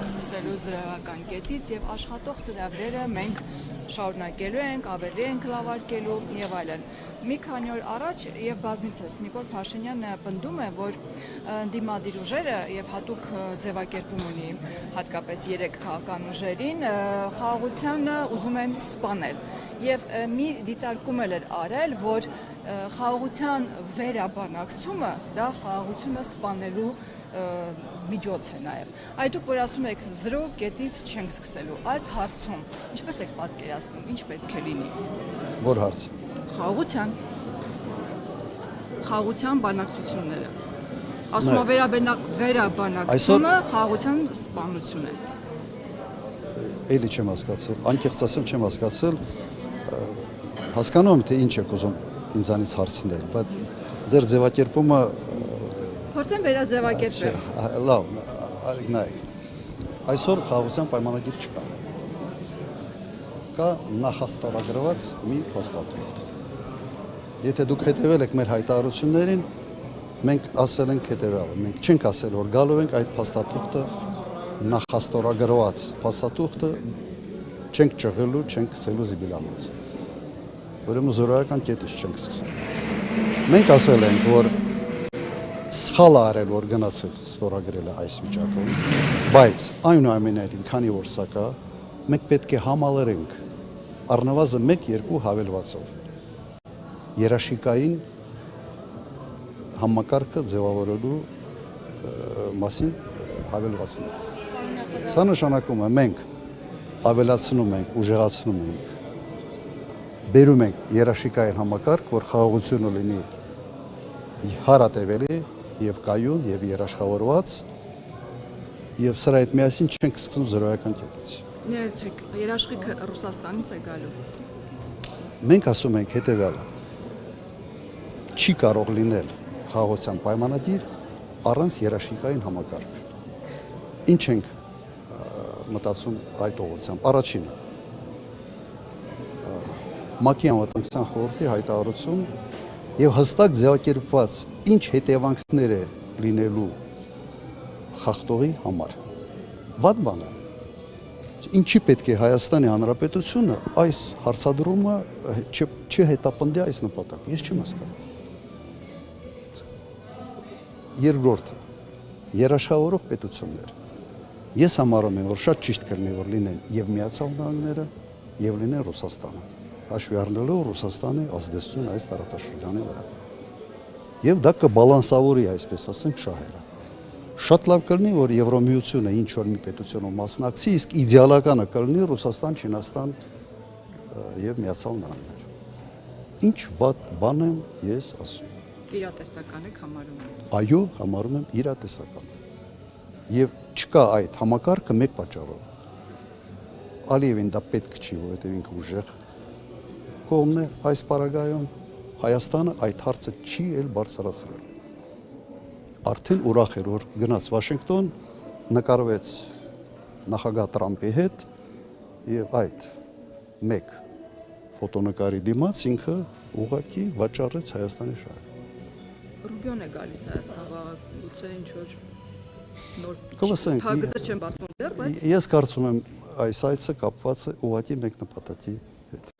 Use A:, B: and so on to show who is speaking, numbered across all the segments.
A: սկսելու զրահական կետից եւ աշխատող ծրագրերը մենք շարունակելու ենք, ավելի ենք լավարկելու եւ այլն։ Մի քանի օր առաջ եւ բազմիցս Նիկոլ Փաշինյանը պնդում է, որ դիմադիր ուժերը եւ հատուկ ձևակերպում ունի հատկապես 3 քաղաքական ուժերին խաղաղությանը ուզում են սպանել եւ մի դիտարկում էր արել, որ խաղաղության վերաբանակցումը դա խաղաղությունը սպանելու միջոց է նաև։ Այդ դուք որ ասում եք 0 կետից չենք սկսելու, այս հարցում ինչպես եք պատկերացնում, ինչ պետք է լինի։
B: Որ հարց։
A: Խաղաղության բանակցությունները։ Ասում վերաբանակցումը խաղաղության սպանություն է։
B: Էլի չեմ հասկացել, անկեղծ ասեմ չեմ հասկացել, հասկանում եմ թե ինչ եք ուզում ինձանից հարցնել, բայց ձեր ձևակերպումը
A: փորձեմ վերաձևակերպել։
B: Լավ, նայեք։ Այսօր խաղաղության պայմանագիր չկա։ Կա նախաստորագրված մի փաստաթուղթ։ Եթե դուք հետևել եք մեր հայտարարություններին, մենք ասել ենք հետևյալը, մենք չենք ասել, որ գալու ենք այդ փաստաթուղթը նախաստորագրված փաստաթուղթը չենք ճղելու, չենք գցելու զիբիլանոց։ Ուրեմն զորայական կետից չենք սկսել։ Մենք ասել ենք, որ սխալ արել, որ գնացել ստորագրել է այս վիճակում, բայց այնուամենայնիվ, քանի որ սա կա, մենք պետք է համալրենք առնվազն 1-2 հավելվածով երաշիկային համակարգը ձևավորելու մասին հավելվածներ։ Սա նշանակում է մենք ավելացնում ենք, ուժեղացնում ենք, բերում ենք երաշիկային համակարգ, որ խաղաղությունը լինի հարատևելի եւ կայուն եւ երաշխավորված եւ սրա հետ միասին չենք սկսում զրոյական կետից։
A: Ներեցեք, երաշխիքը Ռուսաստանից է գալու։
B: Մենք ասում ենք հետեւյալը. չի կարող լինել խաղաղության պայմանագիր առանց երաշխիքային համակարգ։ Ինչ ենք մտածում այդ ուղղությամբ։ Առաջինը ՄԱԿ-ի անվտանգության խորհրդի հայտարարություն եւ հստակ ձևակերպված ինչ հետևանքներ է լինելու խախտողի համար։ Վատ բան է։ Ինչի պետք է Հայաստանի Հանրապետությունը այս հարցադրումը չհետապնդի այս նպատակը։ Ես չեմ հասկանում։ Երկրորդը երաշխավորող պետություններ։ Ես համարում եմ, որ շատ ճիշտ կլինի, որ լինեն եւ Միացյալ Նահանգները, եւ լինեն Ռուսաստանը։ Հաշվի առնելով Ռուսաստանի ազդեցությունը այս տարածաշրջանի վրա։ Եվ դա կբալանսավորի, այսպես ասենք, շահերը։ Շատ լավ կլինի, որ Եվրոմիությունը ինչ որ մի պետությունով մասնակցի, իսկ իդեալականը կլինի Ռուսաստան, Չինաստան եւ Միացյալ Նահանգներ։ Ինչ վատ բան եմ ես ասում։
A: Իրատեսական եք համարում։
B: Այո, համարում եմ իրատեսական։ Եվ չկա այդ համակարգը մեկ պատճառով։ Ալիևին դա պետք չի, որովհետեւ ինքը ուժեղ կողմն է այս պարագայում, Հայաստանը այդ հարցը չի էլ բարձրացրել։ Արդեն ուրախ էր, որ գնաց Վաշինգտոն, նկարվեց նախագահ Տրամպի հետ եւ այդ մեկ ֆոտոնկարի դիմաց ինքը ուղղակի վաճառեց Հայաստանի շահերը։
A: Ռուբիոն է գալիս Հայաստան վաղուց ինչ որ նոր
B: փակագծը
A: չեմ ասում դեռ, բայց
B: ես կարծում եմ այս այցը կապված է ուղղակի մեկ նպատակի հետ։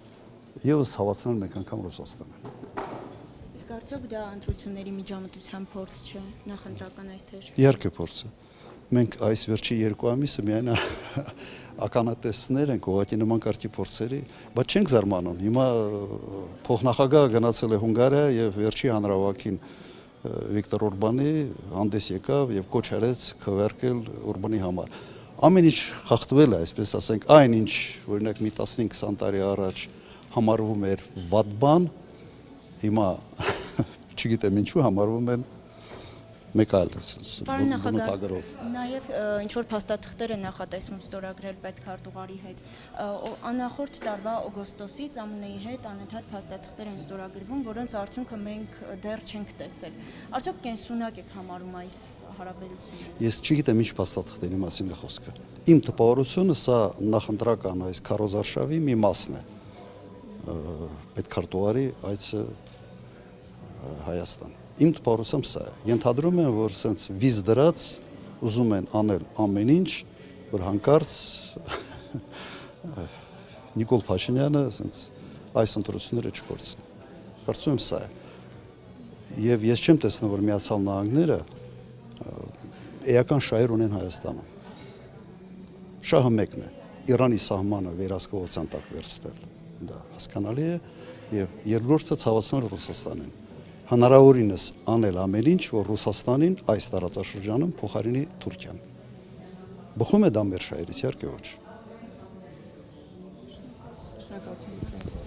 B: Եվս հավացնել մեկ անգամ Ռուսաստանը։
C: Իսկ արդյոք դա ընտրությունների միջամտության փորձ չէ, նախընտրական այս թեր։
B: Իհարկե փորձ է։ Մենք այս վերջի 2 ամիսը միայն ականատեսներ ենք ուղղակի նման կարգի փորձերի, բայց չենք զարմանում։ Հիմա փոխնախագահը գնացել է Հունգարիա եւ վերջի հանրահավաքին Վիկտոր Օրբանի հանդես եկավ եւ կոչ արեց քվերքել Օրբանի համար։ Ամեն ինչ խախտվել է, այսպես ասենք, այն ինչ օրինակ մի 15-20 տարի առաջ համարվում էր վատ բան, հիմա չգիտեմ ինչու համարվում են մեկ այլ բնութագրով։
C: Նաև ինչ որ փաստաթղթեր են նախատեսվում ստորագրել պետքարտուղարի հետ։ Անախորդ տարվա օգոստոսից ԱՄՆ-ի հետ անընդհատ փաստաթղթեր են ստորագրվում, որոնց արդյունքը մենք դեռ չենք տեսել։ Արդյոք կենսունակ եք համարում այս հարաբերությունները։
B: Ես չգիտեմ ինչ փաստաթղթերի մասին է խոսքը։ Իմ տպավորությունը սա նախընտրական այս քարոզարշավի մի մասն է։ Պետքարտուղարի այցը Հայաստան։ Իմ տպավորությամբ սա է։ Ենթադրում եմ, որ սենց վիզ դրած ուզում են անել ամեն ինչ որ հանկարծ Նիկոլ Փաշինյանը այս ընտրությունները չկորցնի։ Կարծում եմ սա է։ Եվ ես չեմ տեսնում, որ Միացյալ Նահանգները էական շահեր ունեն Հայաստանում։ Շահը մեկն է՝ Իրանի սահմանը վերահսկողության տակ վերցնել, դա հասկանալի է, եւ երկրորդը ցավացնել Ռուսաստանին։ Հնարավորինս անել ամեն ինչ, որ Ռուսաստանին այս տարածաշրջանում փոխարինի Թուրքիան։ Բխում է դա մեր շահերից, իհարկե ոչ։
A: Շնորհակալություն։